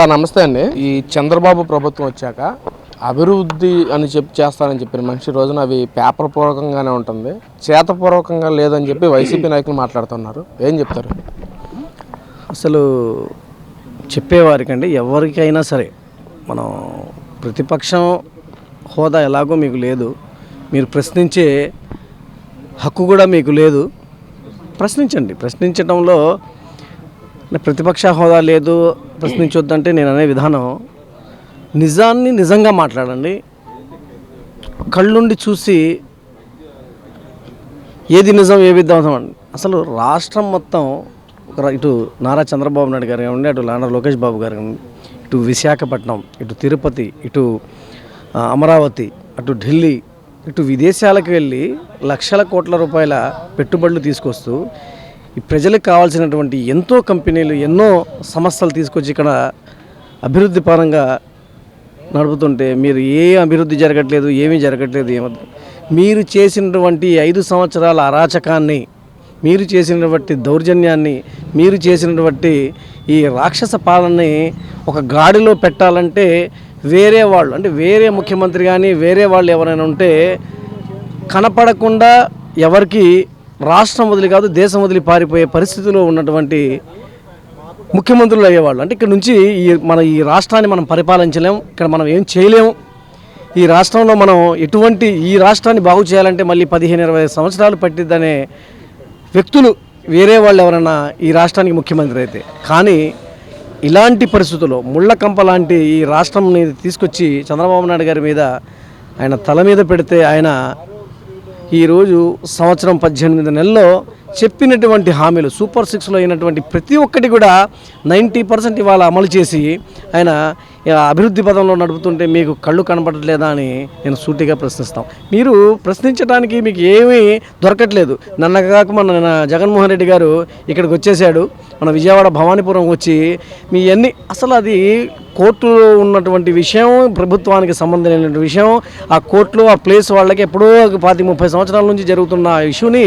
నమస్తే అండి. ఈ చంద్రబాబు ప్రభుత్వం వచ్చాక అభివృద్ధి అని చేస్తానని చెప్పిన మనిషి రోజున అవి పేపర్ పూర్వకంగానే ఉంటుంది, చేతపూర్వకంగా లేదని చెప్పి వైసీపీ నాయకులు మాట్లాడుతున్నారు. ఏం చెప్తారు? అసలు చెప్పేవారికండి ఎవరికైనా సరే మనం ప్రతిపక్షం హోదా ఎలాగో మీకు లేదు, మీరు ప్రశ్నించే హక్కు కూడా మీకు లేదు. ప్రశ్నించండి. ప్రశ్నించడంలో ప్రతిపక్ష హోదా లేదు, ప్రశ్నించొద్దంటే నేను అనే విధానం నిజాన్ని నిజంగా మాట్లాడండి. కళ్ళుండి చూసి ఏది నిజం ఏది అబద్ధం అండి. అసలు రాష్ట్రం మొత్తం ఇటు నారా చంద్రబాబు నాయుడు గారు కానివ్వండి, అటు నారా లోకేష్ బాబు గారు కానివ్వండి, ఇటు విశాఖపట్నం, ఇటు తిరుపతి, ఇటు అమరావతి, అటు ఢిల్లీ, ఇటు విదేశాలకు వెళ్ళి లక్షల కోట్ల రూపాయల పెట్టుబడులు తీసుకొస్తూ ఈ ప్రజలకు కావాల్సినటువంటి ఎంతో కంపెనీలు, ఎన్నో సంస్థలు తీసుకొచ్చి ఇక్కడ అభివృద్ధి పరంగా నడుపుతుంటే మీరు ఏ అభివృద్ధి జరగట్లేదు, ఏమీ జరగట్లేదు. మీరు చేసినటువంటి 5 సంవత్సరాల అరాచకాన్ని, మీరు చేసినటువంటి దౌర్జన్యాన్ని, మీరు చేసినటువంటి ఈ రాక్షస పాలనని ఒక గాడిలో పెట్టాలంటే వేరే వాళ్ళు, అంటే వేరే ముఖ్యమంత్రి కానీ వేరే వాళ్ళు ఎవరైనా ఉంటే కనపడకుండా ఎవరికి రాష్ట్రం వదిలి కాదు దేశం వదిలి పారిపోయే పరిస్థితిలో ఉన్నటువంటి ముఖ్యమంత్రులు అయ్యేవాళ్ళు. అంటే ఇక్కడ నుంచి ఈ రాష్ట్రాన్ని మనం పరిపాలించలేం, ఇక్కడ మనం ఏం చేయలేము. ఈ రాష్ట్రంలో మనం ఈ రాష్ట్రాన్ని బాగు చేయాలంటే మళ్ళీ 15-20 సంవత్సరాలు పట్టిద్దనే వ్యక్తులు వేరే వాళ్ళు ఎవరైనా ఈ రాష్ట్రానికి ముఖ్యమంత్రి అయితే. కానీ ఇలాంటి పరిస్థితుల్లో ముళ్ళకంప లాంటి ఈ రాష్ట్రంని తీసుకొచ్చి చంద్రబాబు నాయుడు గారి మీద ఆయన తల మీద పెడితే ఆయన ఈరోజు సంవత్సరం 18 నెలల్లో చెప్పినటువంటి హామీలు సూపర్ 6లో అయినటువంటి ప్రతి ఒక్కటి కూడా 90% ఇవాళ అమలు చేసి ఆయన అభివృద్ధి పదంలో నడుపుతుంటే మీకు కళ్ళు కనపడట్లేదా అని నేను సూటిగా ప్రశ్నిస్తాం. మీరు ప్రశ్నించడానికి మీకు ఏమీ దొరకట్లేదు. కాక మన జగన్మోహన్ రెడ్డి గారు ఇక్కడికి వచ్చేసాడు, మన విజయవాడ భవానీపురం వచ్చి మీ అన్ని అసలు అది కోర్టులో ఉన్నటువంటి విషయం, ప్రభుత్వానికి సంబంధించిన విషయం. ఆ కోర్టులో ఆ ప్లేస్ వాళ్ళకి ఎప్పుడో 20-30 సంవత్సరాల నుంచి జరుగుతున్న ఇష్యూని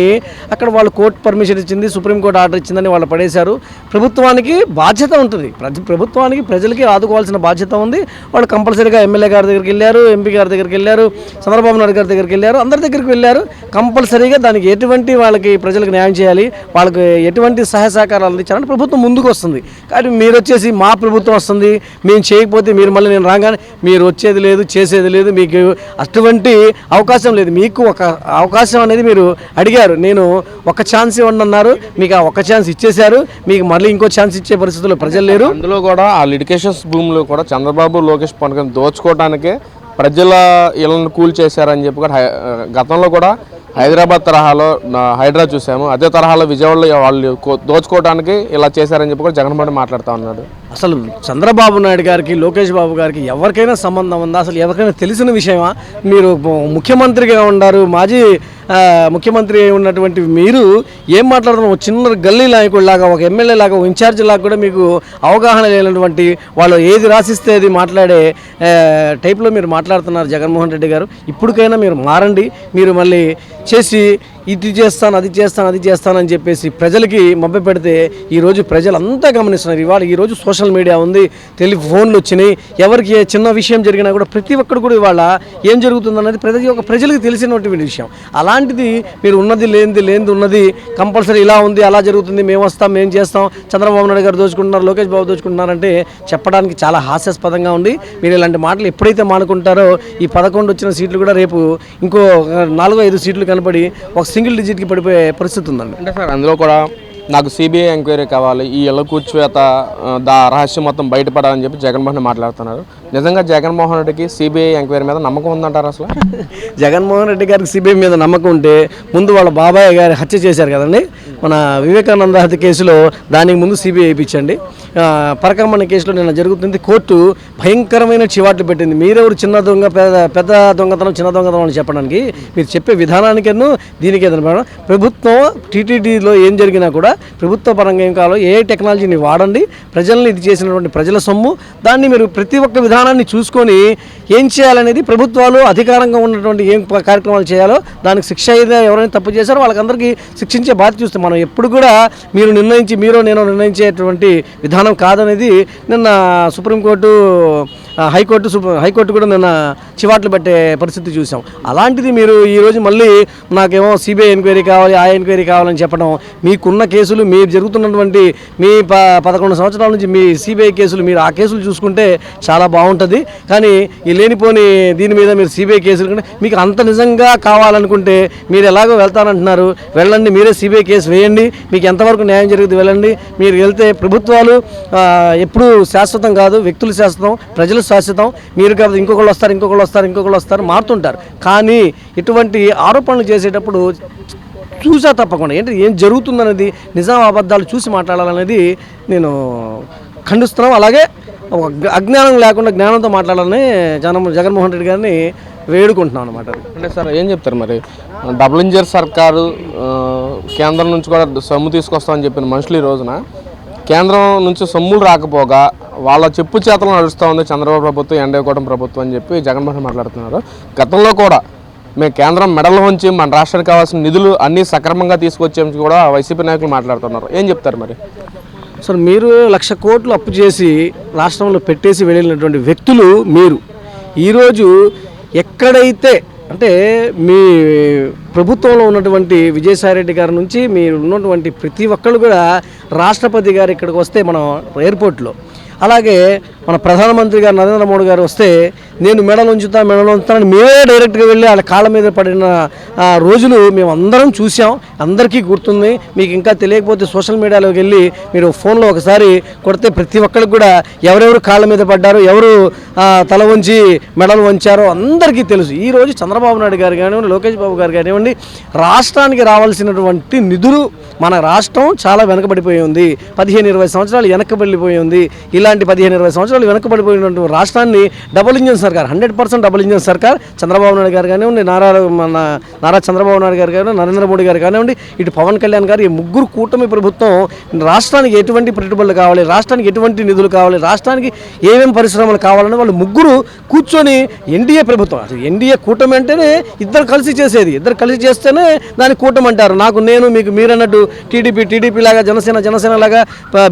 అక్కడ వాళ్ళు కోర్టు పర్మిషన్ ఇచ్చింది, సుప్రీంకోర్టు ఆర్డర్ ఇచ్చిందని వాళ్ళు పడేశారు. ప్రభుత్వానికి బాధ్యత ఉంటుంది, ప్రభుత్వానికి ప్రజలకి ఆదుకోవాల్సిన బాధ్యత ఉంది. వాళ్ళు కంపల్సరీగా ఎమ్మెల్యే గారి దగ్గరికి వెళ్ళారు, ఎంపీ గారి దగ్గరికి వెళ్ళారు, చంద్రబాబు నాయుడు గారి దగ్గరికి వెళ్ళారు, అందరి దగ్గరికి వెళ్ళారు. కంపల్సరీగా దానికి ఎటువంటి వాళ్ళకి ప్రజలకు న్యాయం చేయాలి, వాళ్ళకి ఎటువంటి సహాయ సహకారాలు అందించాలని ప్రభుత్వం ముందుకు వస్తుంది. కానీ మీరు వచ్చేసి మా ప్రభుత్వం వస్తుంది, మేము చేయకపోతే మీరు మళ్ళీ నేను రాగానే మీరు వచ్చేది లేదు, చేసేది లేదు, మీకు అటువంటి అవకాశం లేదు. మీకు ఒక అవకాశం అనేది మీరు అడిగారు, నేను ఒక ఛాన్స్ ఇవ్వండి అన్నారు, మీకు ఆ ఒక ఛాన్స్ ఇచ్చేశారు, మీకు మళ్ళీ ఇంకో ఛాన్స్ ఇచ్చే పరిస్థితుల్లో ప్రజలు లేరు. అందులో కూడా ఆ లిటికేషన్స్ భూములు కూడా చంద్రబాబు లోకేష్ పనుకొని దోచుకోవడానికే ప్రజల ఇళ్లను కూల్ చేశారని చెప్పి కూడా గతంలో కూడా హైదరాబాద్ తరహాలో హైడ్రా చూసాము, అదే తరహాలో విజయవాడలో వాళ్ళు దోచుకోవడానికి ఇలా చేశారని చెప్పి కూడా జగన్మోహన్ మాట్లాడుతూ ఉన్నాడు. అసలు చంద్రబాబు నాయుడు గారికి, లోకేష్ బాబు గారికి ఎవరికైనా సంబంధం ఉందా? అసలు ఎవరికైనా తెలిసిన విషయమా? మీరు ముఖ్యమంత్రిగా ఉన్నారు, మాజీ ముఖ్యమంత్రి ఉన్నటువంటి మీరు ఏం మాట్లాడుతున్నారు? చిన్న గల్లీ నాయకుడిలాగా, ఒక ఎమ్మెల్యే లాగా, ఒక ఇన్ఛార్జ్ లాగా కూడా మీకు అవగాహన లేనటువంటి, వాళ్ళు ఏది రాసిస్తే అది మాట్లాడే టైప్లో మీరు మాట్లాడుతున్నారు జగన్మోహన్ రెడ్డి గారు. ఇప్పటికైనా మీరు మారండి. మీరు మళ్ళీ చేసి ఇది చేస్తాను, అది చేస్తాను, అది చేస్తానని చెప్పేసి ప్రజలకి మభ్య పెడితే ఈరోజు ప్రజలంతా గమనిస్తున్నారు. ఈరోజు సోషల్ మీడియా ఉంది, ఫోన్లు వచ్చినాయి, ఎవరికి చిన్న విషయం జరిగినా కూడా ప్రతి ఒక్కరు కూడా ఇవాళ ఏం జరుగుతుందన్నది ప్రజలకు తెలిసినటువంటి విషయం. అలాంటిది మీరు ఉన్నది లేనిది ఉన్నది కంపల్సరీ ఇలా ఉంది, అలా జరుగుతుంది, మేము వస్తాం, మేము చేస్తాం, చంద్రబాబు నాయుడు గారు దోచుకుంటున్నారు, లోకేష్ బాబు దోచుకుంటున్నారంటే చెప్పడానికి చాలా హాస్యాస్పదంగా ఉంది. మీరు ఇలాంటి మాటలు ఎప్పుడైతే మానుకుంటారో ఈ 11 వచ్చిన సీట్లు కూడా రేపు ఇంకో 4-5 సీట్లు కనపడి ఒక సింగిల్ డిజిట్కి పడిపోయే పరిస్థితి ఉందండి. అంటే సార్ అందులో కూడా నాకు సిబిఐ ఎంక్వైరీ కావాలి, ఈ ఇళ్ళ కూర్చువేత రహస్యం మొత్తం బయటపడాలని చెప్పి జగన్మోహన్ మాట్లాడుతున్నారు. నిజంగా జగన్మోహన్ రెడ్డికి సిబిఐ ఎంక్వైరీ మీద నమ్మకం ఉందంటారు? అసలు జగన్మోహన్ రెడ్డి గారికి సిబిఐ మీద నమ్మకం ఉంటే ముందు వాళ్ళ బాబాయ్ గారి హత్య చేశారు కదండి, మన వివేకానంద హత్య కేసులో, దానికి ముందు సిబిఐ ఇప్పించండి. పరకమ్మని కేసులో నిన్న జరుగుతుంది, కోర్టు భయంకరమైన చివాట్లు పెట్టింది. మీరెవరు చిన్న దొంగ పెద్ద దొంగతనం, చిన్న దొంగతనం అని చెప్పడానికి? మీరు చెప్పే విధానానికేను దీనికి ఏదైనా ప్రభుత్వం టీటీడీలో ఏం జరిగినా కూడా ప్రభుత్వ పరంగా ఏం కావాలో ఏ టెక్నాలజీని వాడండి, ప్రజల్ని ఇది చేసినటువంటి ప్రజల సొమ్ము, దాన్ని మీరు ప్రతి ఒక్క విధానాన్ని చూసుకొని ఏం చేయాలనేది ప్రభుత్వాలు అధికారంగా ఉన్నటువంటి ఏం కార్యక్రమాలు చేయాలో దానికి శిక్ష అయితే ఎవరైనా తప్పు చేశారో వాళ్ళకందరికీ శిక్షించే బాధ్యత చూస్తే మన మనం ఎప్పుడు కూడా మీరు నేను నిర్ణయించేటువంటి విధానం కాదనేది నిన్న సుప్రీంకోర్టు హైకోర్టు కూడా నిన్న చివాట్లు పెట్టే పరిస్థితి చూసాం. అలాంటిది మీరు ఈరోజు మళ్ళీ నాకేమో సిబిఐ ఎంక్వైరీ కావాలి, ఆ ఎంక్వైరీ కావాలని చెప్పడం, మీకున్న కేసులు మీరు జరుగుతున్నటువంటి మీ 11 సంవత్సరాల నుంచి మీ సిబిఐ కేసులు మీరు ఆ కేసులు చూసుకుంటే చాలా బాగుంటుంది. కానీ ఈ లేనిపోని దీని మీద మీరు సిబిఐ కేసులు కంటే మీకు అంత నిజంగా కావాలనుకుంటే మీరు ఎలాగో వెళ్తానంటున్నారు, వెళ్ళండి, మీరే సిబిఐ కేసు వేయండి, మీకు ఎంతవరకు న్యాయం జరుగుతుంది వెళ్ళండి. మీరు వెళ్తే ప్రభుత్వాలు ఎప్పుడూ శాశ్వతం కాదు, వ్యక్తులు శాశ్వతం, ప్రజలు శాశ్వతం. మీరు కాబట్టి ఇంకొకళ్ళు వస్తారు మారుతుంటారు. కానీ ఇటువంటి ఆరోపణలు చేసేటప్పుడు చూసా తప్పకుండా ఏం జరుగుతుందనేది నిజం అబద్ధాలు చూసి మాట్లాడాలనేది నేను ఖండిస్తున్నాం. అలాగే అజ్ఞానం లేకుండా జ్ఞానంతో మాట్లాడాలని జగన్మోహన్ రెడ్డి గారిని వేడుకుంటున్నాం అన్నమాట. అంటే సార్ ఏం చెప్తారు మరి, డబుల్ ఇంజర్ సర్కారు కేంద్రం నుంచి కూడా సొమ్ము తీసుకొస్తామని చెప్పిన మనుషులు ఈ రోజున కేంద్రం నుంచి సొమ్ములు రాకపోగా వాళ్ళ చెప్పు చేతలు నడుస్తూ ఉంది చంద్రబాబు ప్రభుత్వం, ఎన్డీఏ కూటమి ప్రభుత్వం అని చెప్పి జగన్మోహన్ మాట్లాడుతున్నారు. గతంలో కూడా మేము కేంద్రం మెడలు ఉంచి మన రాష్ట్రానికి కావాల్సిన నిధులు అన్నీ సక్రమంగా తీసుకొచ్చేసి కూడా వైసీపీ నాయకులు మాట్లాడుతున్నారు. ఏం చెప్తారు మరి? సార్, మీరు 1,00,000 కోట్లు అప్పు చేసి రాష్ట్రంలో పెట్టేసి వెళ్ళినటువంటి వ్యక్తులు మీరు ఈరోజు ఎక్కడైతే అంటే మీ ప్రభుత్వంలో ఉన్నటువంటి విజయసాయిరెడ్డి గారి నుంచి మీరు ఉన్నటువంటి ప్రతి ఒక్కళ్ళు కూడా రాష్ట్రపతి గారు ఇక్కడికి వస్తే మనం ఎయిర్పోర్ట్లో, అలాగే మన ప్రధానమంత్రి గారు నరేంద్ర మోడీ గారు వస్తే నేను మెడలు ఉంచుతానని మేమే డైరెక్ట్గా వెళ్ళి వాళ్ళ కాళ్ళ మీద పడిన రోజులు మేము అందరం చూసాం, అందరికీ గుర్తుంది. మీకు ఇంకా తెలియకపోతే సోషల్ మీడియాలోకి వెళ్ళి మీరు ఫోన్లో ఒకసారి కొడితే ప్రతి ఒక్కరికి కూడా ఎవరెవరు కాళ్ళ మీద పడ్డారో, ఎవరు తల వంచి మెడలు వంచారో అందరికీ తెలుసు. ఈరోజు చంద్రబాబు నాయుడు గారు కానివ్వండి, లోకేష్ బాబు గారు కానివ్వండి, రాష్ట్రానికి రావాల్సినటువంటి నిధులు మన రాష్ట్రం చాలా వెనకబడిపోయి ఉంది. 15-20 సంవత్సరాలు వెనకబడిపోయి ఉంది. ఇలాంటి 15-20 సంవత్సరాలు వెనకబడిపోయినటువంటి రాష్ట్రాన్ని డబుల్ ఇంజన్ సర్కార్, 100% డబుల్ ఇంజన్ సర్కార్ చంద్రబాబు నాయుడు గారు కానివ్వండి, నారా చంద్రబాబు నాయుడు గారు కానివ్వండి, నరేంద్ర మోడీ గారు కానివ్వండి, ఇటు పవన్ కళ్యాణ్ గారు, ఈ ముగ్గురు కూటమి ప్రభుత్వం రాష్ట్రానికి ఎటువంటి పెట్టుబడులు కావాలి, రాష్ట్రానికి ఎటువంటి నిధులు కావాలి, రాష్ట్రానికి ఏమేమి పరిశ్రమలు కావాలని వాళ్ళు ముగ్గురు కూర్చొని ఎన్డీఏ ప్రభుత్వం, అసలు ఎన్డీఏ కూటమి అంటేనే ఇద్దరు కలిసి చేసేది, ఇద్దరు కలిసి చేస్తేనే దాన్ని కూటమి అంటారు. నేను మీకు మీరన్నట్టు టీడీపీ లాగా, జనసేన లాగా,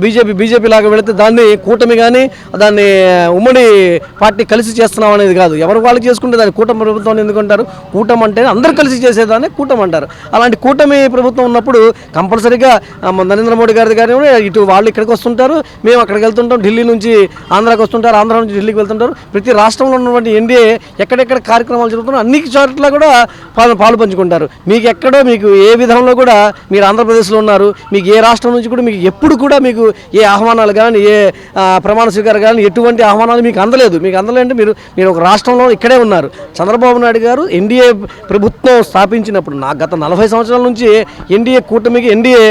బీజేపీ లాగా వెళితే దాన్ని కూటమి కానీ దాన్ని ఉమ్మడి పార్టీ కలిసి చేస్తున్నాం అనేది కాదు. ఎవరు వాళ్ళు చేసుకుంటే దాన్ని కూటమి ప్రభుత్వం ఎందుకంటారు? కూటమి అంటే అందరూ కలిసి చేసేదాన్ని కూటమి అంటారు. అలాంటి కూటమి ప్రభుత్వం ఉన్నప్పుడు కంపల్సరీగా నరేంద్ర మోడీ గారి కానీ ఇటు వాళ్ళు ఇక్కడికి వస్తుంటారు, మేము అక్కడికి వెళ్తుంటాం, ఢిల్లీ నుంచి ఆంధ్రాకి వస్తుంటారు, ఆంధ్ర నుంచి ఢిల్లీకి వెళ్తుంటారు. ప్రతి రాష్ట్రంలో ఉన్నటువంటి ఎన్డీఏ ఎక్కడెక్కడ కార్యక్రమాలు జరుగుతున్నాయో అన్ని చోట్ల కూడా పాలు పంచుకుంటారు. మీకు ఏ విధంలో కూడా మీరు ఆంధ్రప్రదేశ్లో ఉన్నారు, మీకు ఏ రాష్ట్రం నుంచి కూడా మీకు ఎప్పుడు కూడా మీకు ఏ ఆహ్వానాలు కానీ, ఏ ప్రమాణ స్వీకారం కానీ ఎటువంటి ఆహ్వానాలు మీకు అందలేదు. మీకు అందలేంటే మీరు ఒక రాష్ట్రంలో ఇక్కడే ఉన్నారు. చంద్రబాబు నాయుడు గారు ఎన్డీఏ ప్రభుత్వం స్థాపించినప్పుడు గత 40 సంవత్సరాల నుంచి ఎన్డీఏ కూటమికి ఎన్డీఏ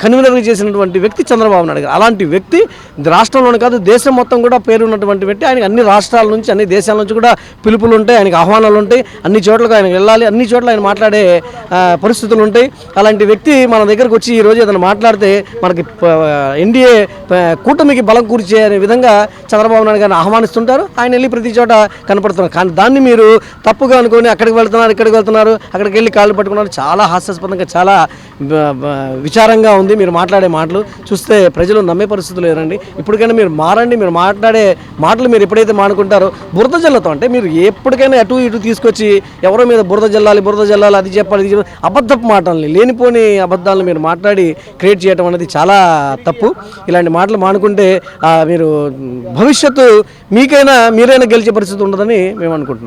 కన్వీనర్గా చేసినటువంటి వ్యక్తి చంద్రబాబు నాయుడు గారు. అలాంటి వ్యక్తి రాష్ట్రంలోనే కాదు దేశం మొత్తం కూడా పేరు ఉన్నటువంటి వ్యక్తి. ఆయనకి అన్ని రాష్ట్రాల నుంచి, అన్ని దేశాల నుంచి కూడా పిలుపులు ఉంటాయి, ఆయనకి ఆహ్వానాలు ఉంటాయి, అన్ని చోట్లకు ఆయన వెళ్ళాలి, అన్ని చోట్ల ఆయన మాట్లాడే పరిస్థితులు ఉంటాయి. అలాంటి వ్యక్తి మన దగ్గరకు వచ్చి ఈరోజు ఏదైనా మాట్లాడితే మనకి ఎన్డీఏ కూటమికి బలం కూర్చే అనే విధంగా చంద్రబాబు నాయుడు గారిని ఆహ్వానిస్తుంటారు. ఆయన వెళ్ళి ప్రతి చోట కనపడుతున్నారు. కానీ దాన్ని మీరు తప్పుగా అనుకొని అక్కడికి వెళ్తున్నారు, అక్కడికి వెళ్ళి కాళ్ళు పట్టుకున్నారు. చాలా హాస్యాస్పదంగా, చాలా విచారంగా ఉంది మీరు మాట్లాడే మాటలు చూస్తే. ప్రజలు నమ్మే పరిస్థితులు లేరండి. ఇప్పటికైనా మీరు మారండి. మీరు మాట్లాడే మాటలు మీరు ఎప్పుడైతే మానుకుంటారో బురద జల్లతో, అంటే మీరు ఎప్పటికైనా అటు ఇటు తీసుకొచ్చి ఎవరో మీద బురద జల్లాలి, అది చెప్పాలి, ఇది చెప్పాలి, అబద్ధపు మాటల్ని, లేనిపోని అబద్ధాలను మీరు మాట్లాడి క్రియేట్ చేయడం అనేది చాలా తప్పు. ఇలాంటి మాటలు మానుకుంటే మీరు భవిష్యత్తు మీరైనా గెలిచే పరిస్థితి ఉండదని మేము అనుకుంటున్నాం.